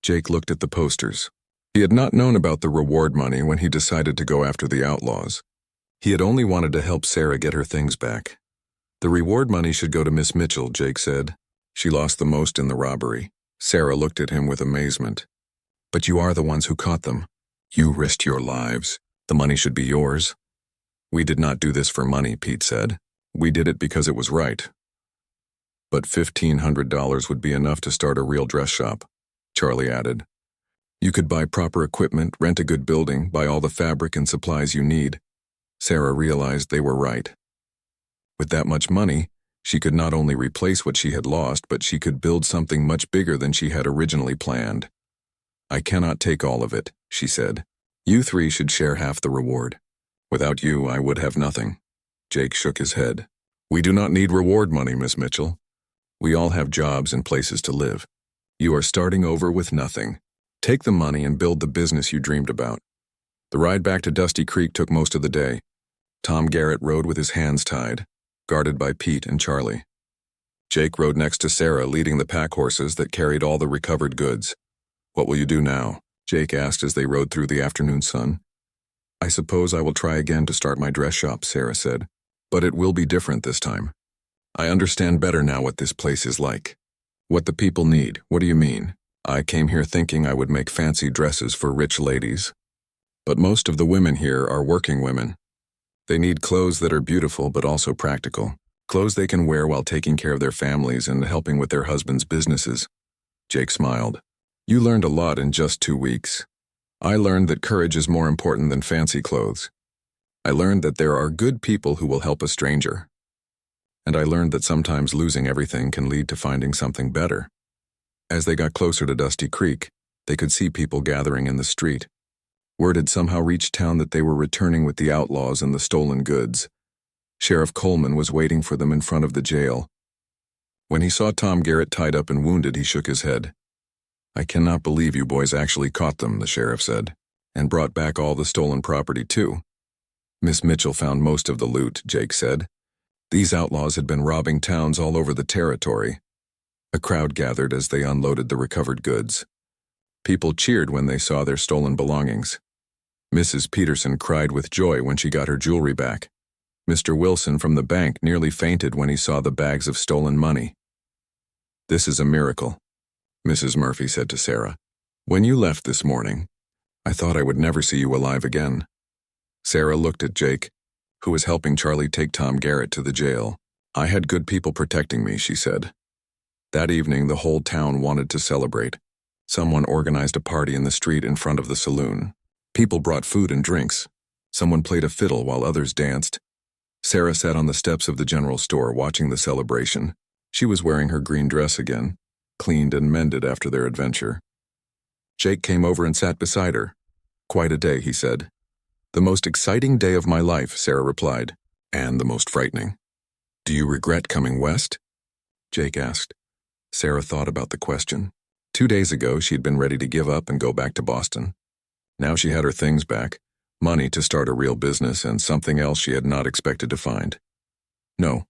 Jake looked at the posters. He had not known about the reward money when he decided to go after the outlaws. He had only wanted to help Sarah get her things back. The reward money should go to Miss Mitchell, Jake said. She lost the most in the robbery. Sarah looked at him with amazement. But you are the ones who caught them. You risked your lives. The money should be yours. We did not do this for money, Pete said. We did it because it was right. But $1,500 would be enough to start a real dress shop, Charlie added. You could buy proper equipment, rent a good building, buy all the fabric and supplies you need. Sarah realized they were right. With that much money, she could not only replace what she had lost, but she could build something much bigger than she had originally planned. I cannot take all of it, she said. You three should share half the reward. Without you, I would have nothing. Jake shook his head. We do not need reward money, Miss Mitchell. We all have jobs and places to live. You are starting over with nothing. Take the money and build the business you dreamed about. The ride back to Dusty Creek took most of the day. Tom Garrett rode with his hands tied, guarded by Pete and Charlie. Jake rode next to Sarah, leading the pack horses that carried all the recovered goods. What will you do now? Jake asked as they rode through the afternoon sun. I suppose I will try again to start my dress shop, Sarah said. But it will be different this time. I understand better now what this place is like. What the people need. What do you mean? I came here thinking I would make fancy dresses for rich ladies. But most of the women here are working women. They need clothes that are beautiful but also practical. Clothes they can wear while taking care of their families and helping with their husbands' businesses. Jake smiled. You learned a lot in just 2 weeks. I learned that courage is more important than fancy clothes. I learned that there are good people who will help a stranger. And I learned that sometimes losing everything can lead to finding something better. As they got closer to Dusty Creek, they could see people gathering in the street. Word had somehow reached town that they were returning with the outlaws and the stolen goods. Sheriff Coleman was waiting for them in front of the jail. When he saw Tom Garrett tied up and wounded, he shook his head. I cannot believe you boys actually caught them, the sheriff said, and brought back all the stolen property too. Miss Mitchell found most of the loot, Jake said. These outlaws had been robbing towns all over the territory. A crowd gathered as they unloaded the recovered goods. People cheered when they saw their stolen belongings. Mrs. Peterson cried with joy when she got her jewelry back. Mr. Wilson from the bank nearly fainted when he saw the bags of stolen money. This is a miracle, Mrs. Murphy said to Sarah. When you left this morning, I thought I would never see you alive again. Sarah looked at Jake, who was helping Charlie take Tom Garrett to the jail. I had good people protecting me, she said. That evening, the whole town wanted to celebrate. Someone organized a party in the street in front of the saloon. People brought food and drinks. Someone played a fiddle while others danced. Sarah sat on the steps of the general store watching the celebration. She was wearing her green dress again, cleaned and mended after their adventure. Jake came over and sat beside her. Quite a day, he said. The most exciting day of my life, Sarah replied, and the most frightening. Do you regret coming west? Jake asked. Sarah thought about the question. 2 days ago, she had been ready to give up and go back to Boston. Now she had her things back, money to start a real business, and something else she had not expected to find. No,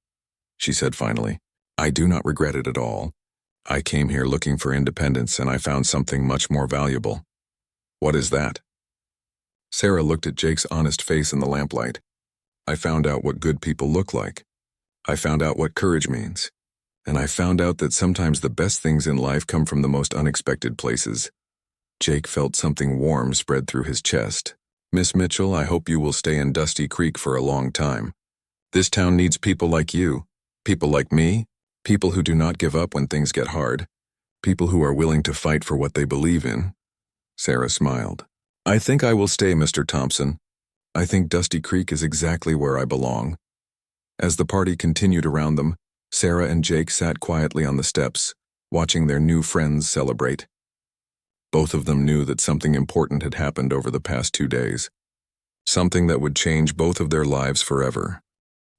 she said finally. I do not regret it at all. I came here looking for independence, and I found something much more valuable. What is that? Sarah looked at Jake's honest face in the lamplight. I found out what good people look like. I found out what courage means. And I found out that sometimes the best things in life come from the most unexpected places. Jake felt something warm spread through his chest. Miss Mitchell, I hope you will stay in Dusty Creek for a long time. This town needs people like you, people like me, people who do not give up when things get hard, people who are willing to fight for what they believe in. Sarah smiled. I think I will stay, Mr. Thompson. I think Dusty Creek is exactly where I belong. As the party continued around them, Sarah and Jake sat quietly on the steps, watching their new friends celebrate. Both of them knew that something important had happened over the past 2 days. Something that would change both of their lives forever.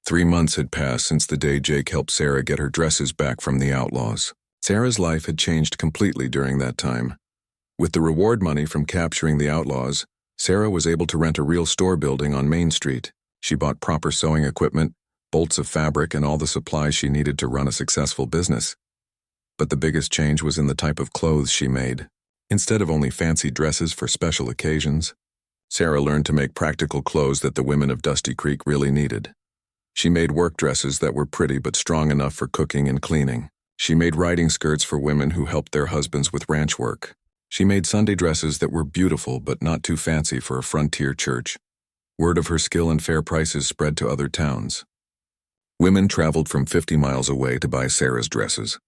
3 months had passed since the day Jake helped Sarah get her dresses back from the outlaws. Sarah's life had changed completely during that time. With the reward money from capturing the outlaws, Sarah was able to rent a real store building on Main Street. She bought proper sewing equipment, bolts of fabric, and all the supplies she needed to run a successful business. But the biggest change was in the type of clothes she made. Instead of only fancy dresses for special occasions, Sarah learned to make practical clothes that the women of Dusty Creek really needed. She made work dresses that were pretty but strong enough for cooking and cleaning. She made riding skirts for women who helped their husbands with ranch work. She made Sunday dresses that were beautiful but not too fancy for a frontier church. Word of her skill and fair prices spread to other towns. Women traveled from 50 miles away to buy Sarah's dresses.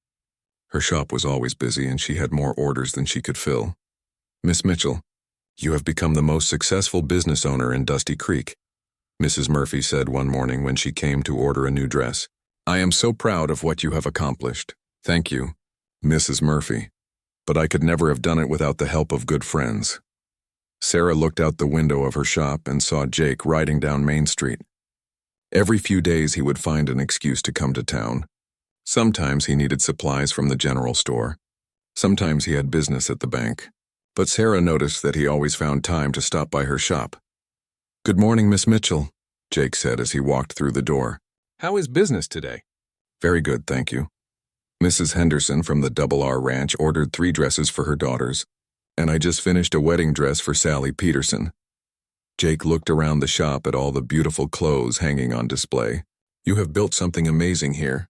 Her shop was always busy and she had more orders than she could fill. Miss Mitchell, you have become the most successful business owner in Dusty Creek, Mrs. Murphy said one morning when she came to order a new dress. I am so proud of what you have accomplished. Thank you, Mrs. Murphy. But I could never have done it without the help of good friends. Sarah looked out the window of her shop and saw Jake riding down Main Street. Every few days he would find an excuse to come to town. Sometimes he needed supplies from the general store. Sometimes he had business at the bank. But Sarah noticed that he always found time to stop by her shop. Good morning, Miss Mitchell, Jake said as he walked through the door. How is business today? Very good, thank you. Mrs. Henderson from the Double R Ranch ordered 3 dresses for her daughters, and I just finished a wedding dress for Sally Peterson. Jake looked around the shop at all the beautiful clothes hanging on display. You have built something amazing here.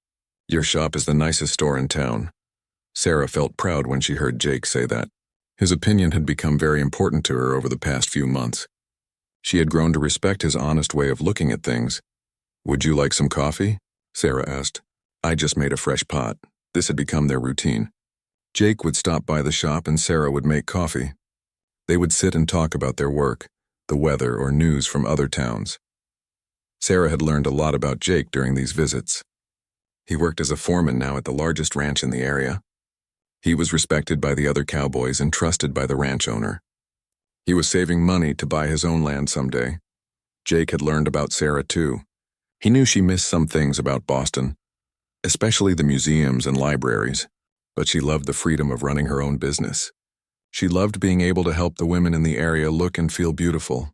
Your shop is the nicest store in town. Sarah felt proud when she heard Jake say that. His opinion had become very important to her over the past few months. She had grown to respect his honest way of looking at things. Would you like some coffee? Sarah asked. I just made a fresh pot. This had become their routine. Jake would stop by the shop and Sarah would make coffee. They would sit and talk about their work, the weather, or news from other towns. Sarah had learned a lot about Jake during these visits. He worked as a foreman now at the largest ranch in the area. He was respected by the other cowboys and trusted by the ranch owner. He was saving money to buy his own land someday. Jake had learned about Sarah too. He knew she missed some things about Boston, especially the museums and libraries, but she loved the freedom of running her own business. She loved being able to help the women in the area look and feel beautiful.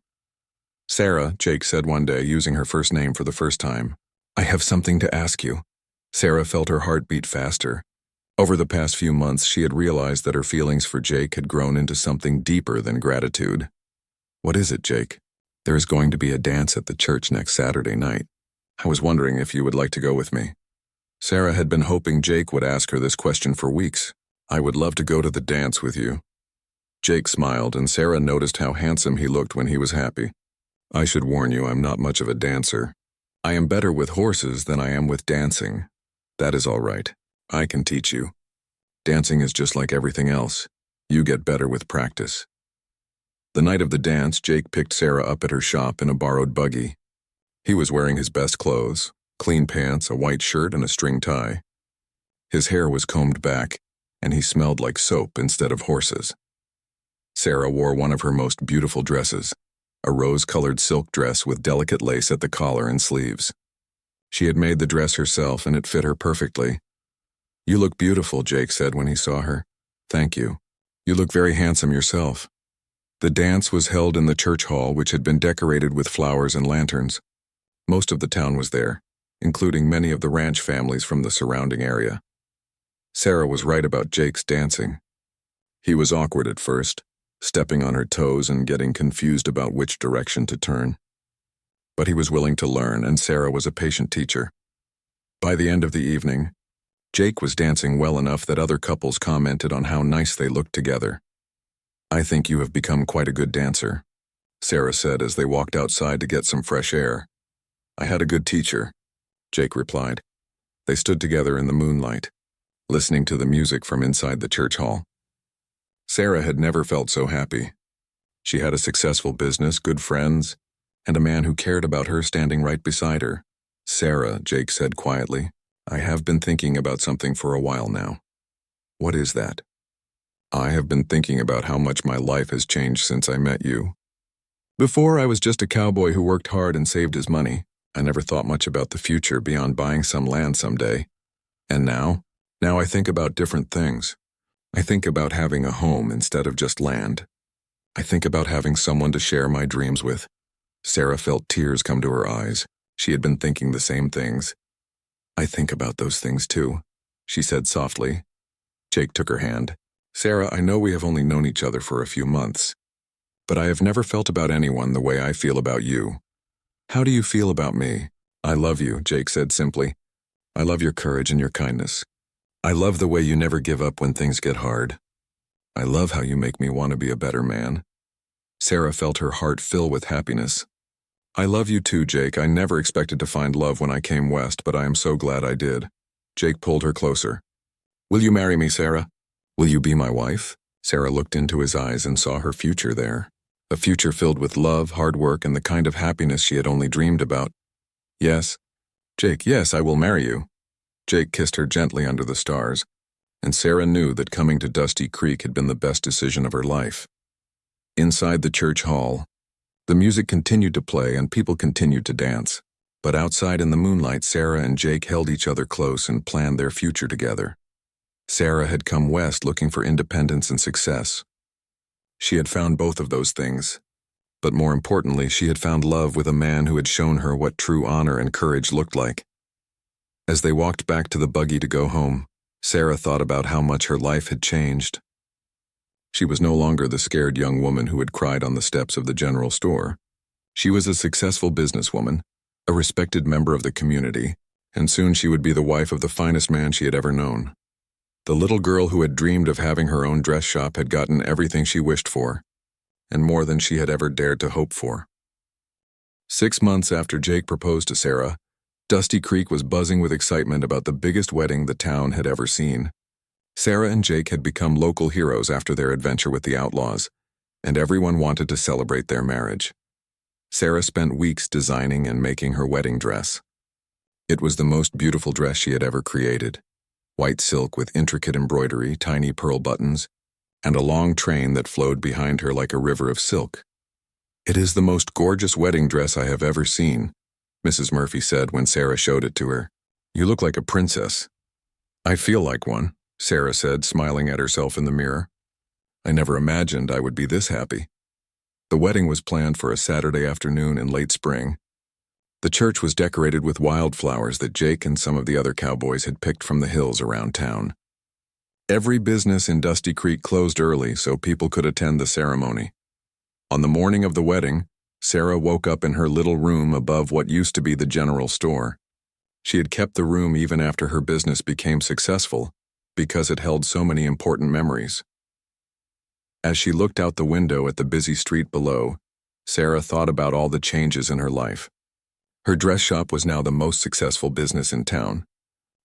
Sarah, Jake said one day, using her first name for the first time. I have something to ask you. Sarah felt her heart beat faster. Over the past few months, she had realized that her feelings for Jake had grown into something deeper than gratitude. What is it, Jake? There is going to be a dance at the church next Saturday night. I was wondering if you would like to go with me. Sarah had been hoping Jake would ask her this question for weeks. I would love to go to the dance with you. Jake smiled, and Sarah noticed how handsome he looked when he was happy. I should warn you, I'm not much of a dancer. I am better with horses than I am with dancing. That is all right. I can teach you. Dancing is just like everything else. You get better with practice. The night of the dance, Jake picked Sarah up at her shop in a borrowed buggy. He was wearing his best clothes, clean pants, a white shirt, and a string tie. His hair was combed back, and he smelled like soap instead of horses. Sarah wore one of her most beautiful dresses, a rose-colored silk dress with delicate lace at the collar and sleeves. She had made the dress herself, and it fit her perfectly. You look beautiful, Jake said when he saw her. Thank you. You look very handsome yourself. The dance was held in the church hall, which had been decorated with flowers and lanterns. Most of the town was there, including many of the ranch families from the surrounding area. Sarah was right about Jake's dancing. He was awkward at first. stepping on her toes and getting confused about which direction to turn. But he was willing to learn, and Sarah was a patient teacher. By the end of the evening, Jake was dancing well enough that other couples commented on how nice they looked together. "I think you have become quite a good dancer," Sarah said as they walked outside to get some fresh air. "I had a good teacher," Jake replied. They stood together in the moonlight, listening to the music from inside the church hall. Sarah had never felt so happy. She had a successful business, good friends, and a man who cared about her standing right beside her. "Sarah," Jake said quietly, "I have been thinking about something for a while now." "What is that?" "I have been thinking about how much my life has changed since I met you. Before, I was just a cowboy who worked hard and saved his money. I never thought much about the future beyond buying some land someday. And now I think about different things. I think about having a home instead of just land. I think about having someone to share my dreams with." Sarah felt tears come to her eyes. She had been thinking the same things. "I think about those things too," she said softly. Jake took her hand. "Sarah, I know we have only known each other for a few months, but I have never felt about anyone the way I feel about you. How do you feel about me?" "I love you," Jake said simply. "I love your courage and your kindness. I love the way you never give up when things get hard. I love how you make me want to be a better man." Sarah felt her heart fill with happiness. "I love you too, Jake. I never expected to find love when I came west, but I am so glad I did." Jake pulled her closer. "Will you marry me, Sarah? Will you be my wife?" Sarah looked into his eyes and saw her future there. A future filled with love, hard work, and the kind of happiness she had only dreamed about. "Yes, Jake, yes, I will marry you." Jake kissed her gently under the stars, and Sarah knew that coming to Dusty Creek had been the best decision of her life. Inside the church hall, the music continued to play and people continued to dance. But outside in the moonlight, Sarah and Jake held each other close and planned their future together. Sarah had come west looking for independence and success. She had found both of those things. But more importantly, she had found love with a man who had shown her what true honor and courage looked like. As they walked back to the buggy to go home, Sarah thought about how much her life had changed. She was no longer the scared young woman who had cried on the steps of the general store. She was a successful businesswoman, a respected member of the community, and soon she would be the wife of the finest man she had ever known. The little girl who had dreamed of having her own dress shop had gotten everything she wished for, and more than she had ever dared to hope for. 6 months after Jake proposed to Sarah, Dusty Creek was buzzing with excitement about the biggest wedding the town had ever seen. Sarah and Jake had become local heroes after their adventure with the outlaws, and everyone wanted to celebrate their marriage. Sarah spent weeks designing and making her wedding dress. It was the most beautiful dress she had ever created. White silk with intricate embroidery, tiny pearl buttons, and a long train that flowed behind her like a river of silk. "It is the most gorgeous wedding dress I have ever seen," Mrs. Murphy said when Sarah showed it to her. "You look like a princess." "I feel like one," Sarah said, smiling at herself in the mirror. "I never imagined I would be this happy." The wedding was planned for a Saturday afternoon in late spring. The church was decorated with wildflowers that Jake and some of the other cowboys had picked from the hills around town. Every business in Dusty Creek closed early so people could attend the ceremony. On the morning of the wedding, Sarah woke up in her little room above what used to be the general store. She had kept the room even after her business became successful, because it held so many important memories. As she looked out the window at the busy street below, Sarah thought about all the changes in her life. Her dress shop was now the most successful business in town.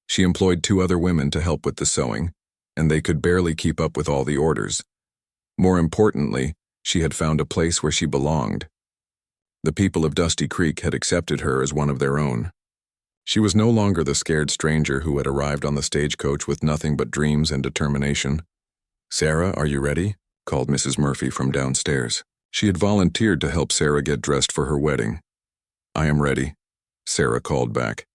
She employed 2 other women to help with the sewing, and they could barely keep up with all the orders. More importantly, she had found a place where she belonged. The people of Dusty Creek had accepted her as one of their own. She was no longer the scared stranger who had arrived on the stagecoach with nothing but dreams and determination. "Sarah, are you ready?" called Mrs. Murphy from downstairs. She had volunteered to help Sarah get dressed for her wedding. "I am ready," Sarah called back.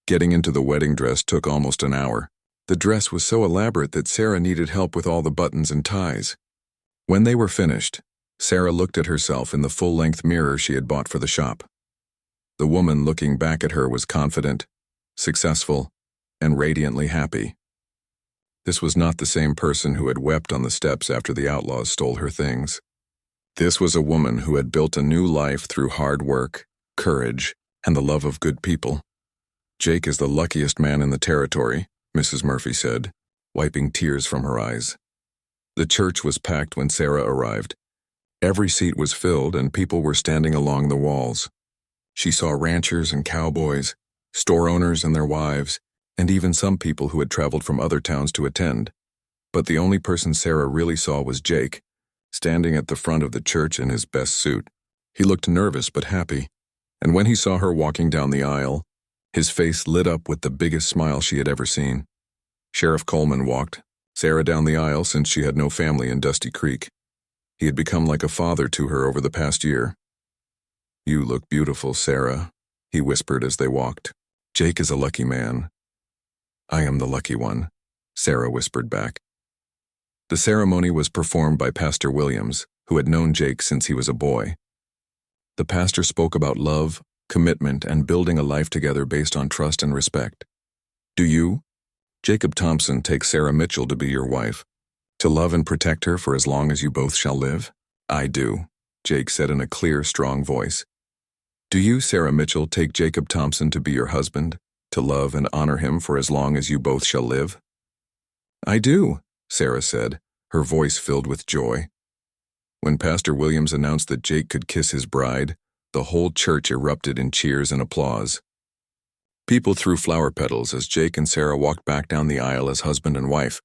Getting into the wedding dress took almost an hour. The dress was so elaborate that Sarah needed help with all the buttons and ties. When they were finished, Sarah looked at herself in the full-length mirror she had bought for the shop. The woman looking back at her was confident, successful, and radiantly happy. This was not the same person who had wept on the steps after the outlaws stole her things. This was a woman who had built a new life through hard work, courage, and the love of good people. "Jake is the luckiest man in the territory," Mrs. Murphy said, wiping tears from her eyes. The church was packed when Sarah arrived. Every seat was filled and people were standing along the walls. She saw ranchers and cowboys, store owners and their wives, and even some people who had traveled from other towns to attend. But the only person Sarah really saw was Jake, standing at the front of the church in his best suit. He looked nervous but happy, and when he saw her walking down the aisle, his face lit up with the biggest smile she had ever seen. Sheriff Coleman walked Sarah down the aisle since she had no family in Dusty Creek. He had become like a father to her over the past year. "You look beautiful, Sarah," he whispered as they walked. "Jake is a lucky man." "I am the lucky one," Sarah whispered back. The ceremony was performed by Pastor Williams, who had known Jake since he was a boy. The pastor spoke about love, commitment, and building a life together based on trust and respect. "Do you, Jacob Thompson, take Sarah Mitchell to be your wife, to love and protect her for as long as you both shall live?" "I do," Jake said in a clear, strong voice. "Do you, Sarah Mitchell, take Jacob Thompson to be your husband, to love and honor him for as long as you both shall live?" "I do," Sarah said, her voice filled with joy. When Pastor Williams announced that Jake could kiss his bride, the whole church erupted in cheers and applause. People threw flower petals as Jake and Sarah walked back down the aisle as husband and wife.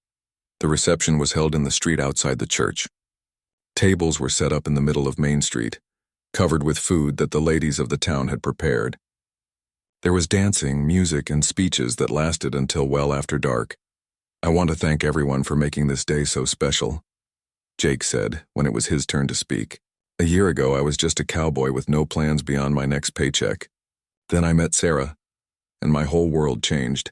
The reception was held in the street outside the church. Tables were set up in the middle of Main Street, covered with food that the ladies of the town had prepared. There was dancing, music, and speeches that lasted until well after dark. "I want to thank everyone for making this day so special," Jake said when it was his turn to speak. "A year ago, I was just a cowboy with no plans beyond my next paycheck. Then I met Sarah, and my whole world changed."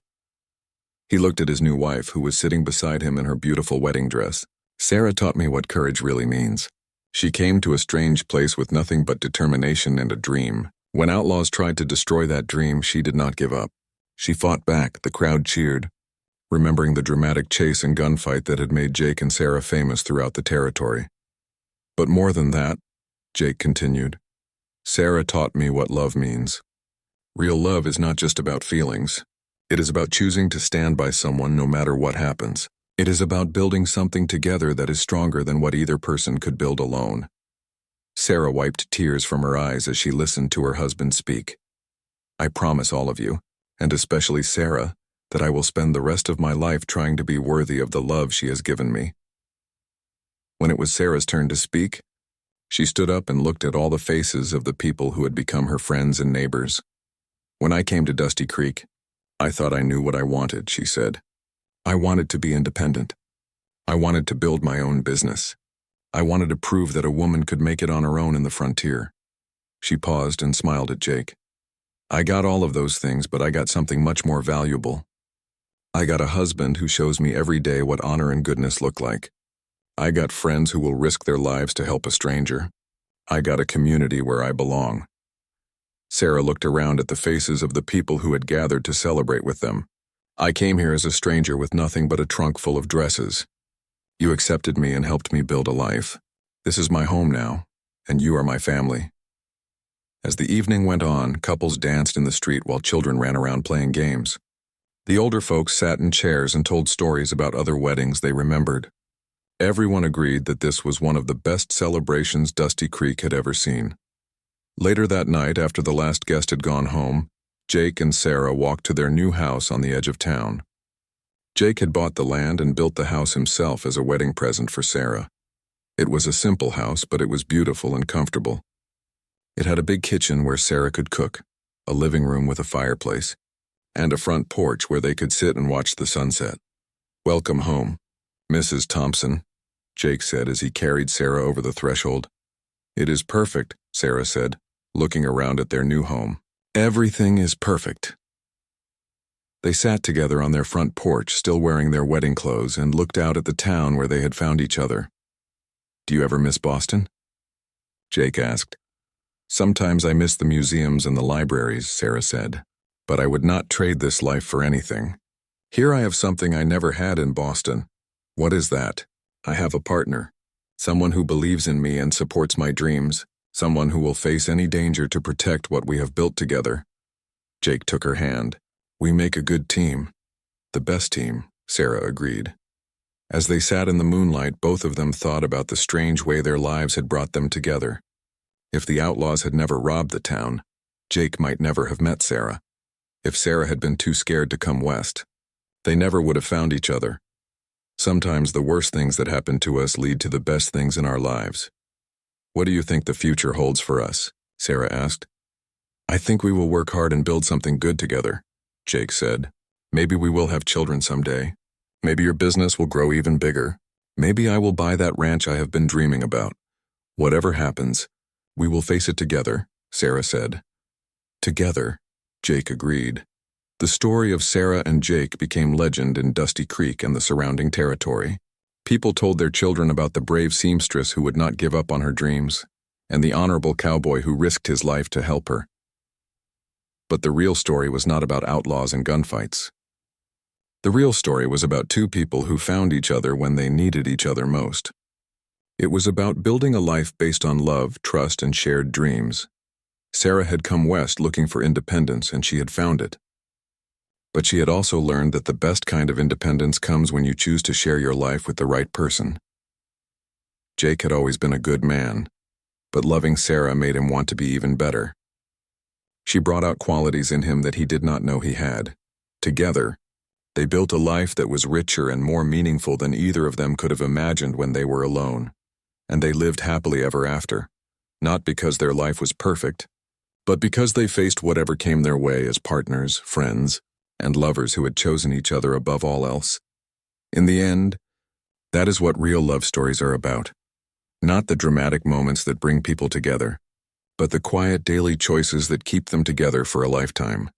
He looked at his new wife, who was sitting beside him in her beautiful wedding dress. "Sarah taught me what courage really means. She came to a strange place with nothing but determination and a dream. When outlaws tried to destroy that dream, she did not give up. She fought back, the crowd cheered, remembering the dramatic chase and gunfight that had made Jake and Sarah famous throughout the territory. But more than that," Jake continued, "Sarah taught me what love means. Real love is not just about feelings. It is about choosing to stand by someone no matter what happens. It is about building something together that is stronger than what either person could build alone." Sarah wiped tears from her eyes as she listened to her husband speak. "I promise all of you, and especially Sarah, that I will spend the rest of my life trying to be worthy of the love she has given me." When it was Sarah's turn to speak, she stood up and looked at all the faces of the people who had become her friends and neighbors. "When I came to Dusty Creek, I thought I knew what I wanted," she said. "I wanted to be independent. I wanted to build my own business. I wanted to prove that a woman could make it on her own in the frontier." She paused and smiled at Jake. "I got all of those things, but I got something much more valuable. I got a husband who shows me every day what honor and goodness look like. I got friends who will risk their lives to help a stranger. I got a community where I belong." Sarah looked around at the faces of the people who had gathered to celebrate with them. "I came here as a stranger with nothing but a trunk full of dresses. You accepted me and helped me build a life. This is my home now, and you are my family." As the evening went on, couples danced in the street while children ran around playing games. The older folks sat in chairs and told stories about other weddings they remembered. Everyone agreed that this was one of the best celebrations Dusty Creek had ever seen. Later that night, after the last guest had gone home, Jake and Sarah walked to their new house on the edge of town. Jake had bought the land and built the house himself as a wedding present for Sarah. It was a simple house, but it was beautiful and comfortable. It had a big kitchen where Sarah could cook, a living room with a fireplace, and a front porch where they could sit and watch the sunset. "Welcome home, Mrs. Thompson," Jake said as he carried Sarah over the threshold. "It is perfect," Sarah said, looking around at their new home. "Everything is perfect." They sat together on their front porch, still wearing their wedding clothes, and looked out at the town where they had found each other. "Do you ever miss Boston?" Jake asked. "Sometimes I miss the museums and the libraries," Sarah said, "but I would not trade this life for anything. Here I have something I never had in Boston. What is that? I have a partner. Someone who believes in me and supports my dreams. Someone who will face any danger to protect what we have built together. Jake took her hand. We make a good team. The best team, Sarah agreed. As they sat in the moonlight, both of them thought about the strange way their lives had brought them together. If the outlaws had never robbed the town, Jake might never have met Sarah. If Sarah had been too scared to come west, they never would have found each other. Sometimes the worst things that happen to us lead to the best things in our lives. What do you think the future holds for us? Sarah asked. I think we will work hard and build something good together, Jake said. Maybe we will have children someday. Maybe your business will grow even bigger. Maybe I will buy that ranch I have been dreaming about. Whatever happens, we will face it together, Sarah said. Together, Jake agreed. The story of Sarah and Jake became legend in Dusty Creek and the surrounding territory. People told their children about the brave seamstress who would not give up on her dreams, and the honorable cowboy who risked his life to help her. But the real story was not about outlaws and gunfights. The real story was about two people who found each other when they needed each other most. It was about building a life based on love, trust, and shared dreams. Sarah had come west looking for independence, and she had found it. But she had also learned that the best kind of independence comes when you choose to share your life with the right person. Jake had always been a good man, but loving Sarah made him want to be even better. She brought out qualities in him that he did not know he had. Together, they built a life that was richer and more meaningful than either of them could have imagined when they were alone. And they lived happily ever after, not because their life was perfect, but because they faced whatever came their way as partners, friends, and lovers who had chosen each other above all else. In the end, that is what real love stories are about. Not the dramatic moments that bring people together, but the quiet daily choices that keep them together for a lifetime.